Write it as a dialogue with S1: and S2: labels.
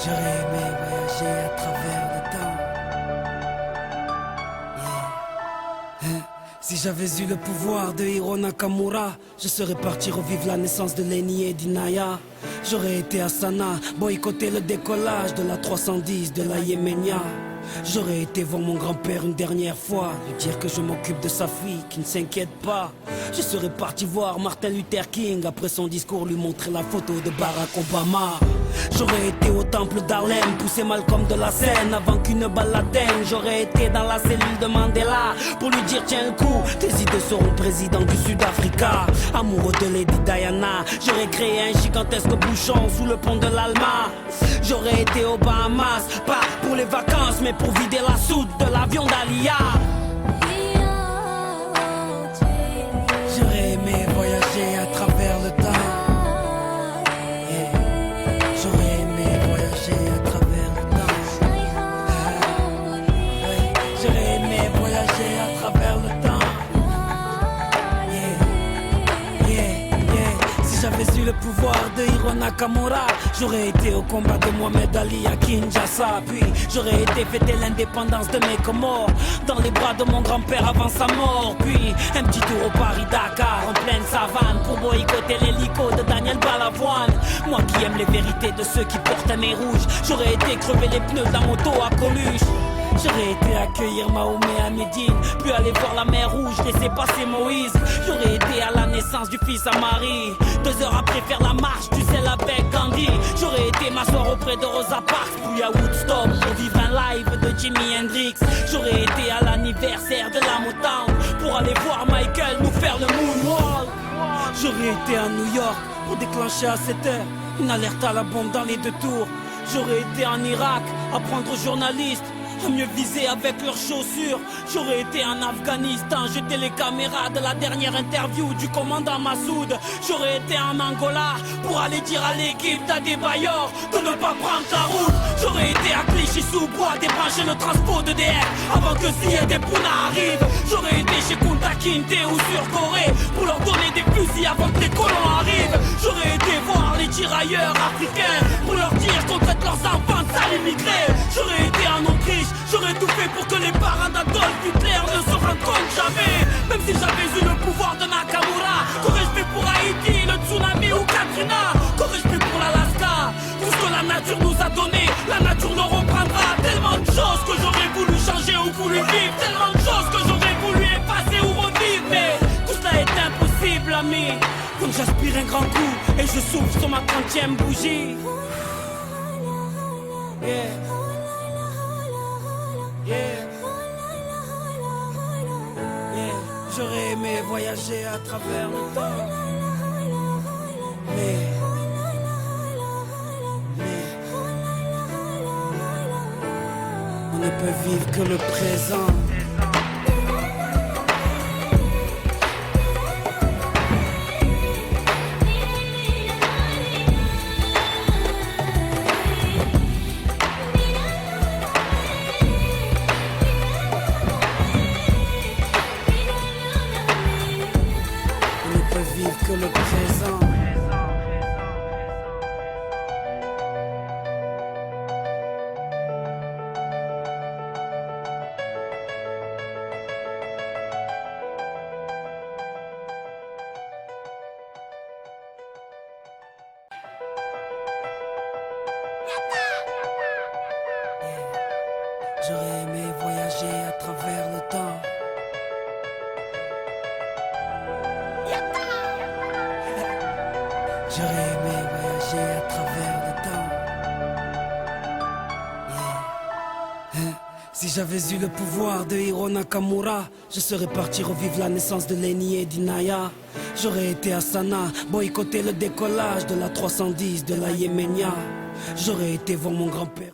S1: J'aurais aimé voyager à travers le temps. Yeah. Si j'avais eu le pouvoir de Hiro Nakamura, je serais parti revivre la naissance de Lenny et d'Inaya. J'aurais été à Sana, boycotter le décollage de la 310 de la Yéménia. J'aurais été voir mon grand-père une dernière fois, lui dire que je m'occupe de sa fille, qui ne s'inquiète pas. Je serais parti voir Martin Luther King, après son discours lui montrer la photo de Barack Obama. J'aurais été au temple d'Harlem, pousser Malcolm de la scène avant qu'une balle l'atteigne. J'aurais été dans la cellule de Mandela pour lui dire tiens le coup, tes idées seront président du Sud-Africa. Amoureux de Lady Diana, j'aurais créé un gigantesque bouchon sous le pont de l'Alma. J'aurais été aux Bahamas, pas pour les vacances mais pour vider la soude de l'avion d'Alia. J'aurais aimé voyager à travers le temps. J'aurais aimé voyager à travers le temps. J'aurais aimé voyager à travers le temps. Si j'avais eu le pouvoir de Hiro Nakamura, j'aurais été au combat de Mohamed Ali à Kinshasa. Puis j'aurais été fêter l'indépendance de mes Comores dans les bras de mon grand-père avant sa mort. Puis un petit tour au Paris-Dakar en pleine savane pour boycotter l'hélico de Daniel Balavoine. Moi qui aime les vérités de ceux qui portent un nez rouge, j'aurais été crever les pneus d'un moto à Coluche. J'aurais été accueillir Mahomet à Médine, puis aller voir la mer Rouge, laisser passer Moïse. J'aurais été à la naissance du fils à Marie, 2 heures après faire la marche du sel avec Gandhi. J'aurais été m'asseoir auprès de Rosa Parks, puis à Woodstock pour vivre un live de Jimi Hendrix. J'aurais été à l'anniversaire de la Motown pour aller voir Michael nous faire le moonwalk. J'aurais été à New York pour déclencher à 7 heures une alerte à la bombe dans les 2 tours. J'aurais été en Irak apprendre aux journalistes à mieux viser avec leurs chaussures. J'aurais été en Afghanistan, jeter les caméras de la dernière interview du commandant Massoud. J'aurais été en Angola pour aller dire à l'équipe d'Adebayor de ne pas prendre la route. J'aurais été à Clichy-sous-Bois débrancher le transport de DF avant que Ziyad et Pouna arrivent. J'aurais été chez Kunta Kinte ou sur Corée pour leur donner des fusils avant que les colons arrivent. J'aurais été voir les tirailleurs africains pour leur dire qu'on traite leurs enfants de sales immigrés. J'aurais été en Autriche, j'aurais tout fait pour que les parents d'Adolf Hitler ne se rendent compte jamais. Même si j'avais eu le pouvoir de Nakamura, qu'aurais-je fait pour Haïti, le tsunami ou Katrina? Qu'aurais-je fait pour l'Alaska? Tout ce que la nature nous a donné, la nature nous reprendra. Tellement de choses que j'aurais voulu changer ou voulu vivre, tellement de choses que j'aurais voulu effacer ou revivre. Mais tout cela est impossible, ami. Donc j'aspire un grand coup et je souffle sur ma 30e bougie. Yeah. J'aurais aimé voyager à travers le temps. Mais on ne peut vivre que le présent. Que le présent. J'aurais aimé voyager à travers le temps. J'aurais aimé voyager à travers le temps. Si j'avais eu le pouvoir de Hiro Nakamura, je serais parti revivre la naissance de Lenny et d'Inaya. J'aurais été à Sana, boycotter le décollage de la 310 de la Yéménia. J'aurais été voir mon grand-père.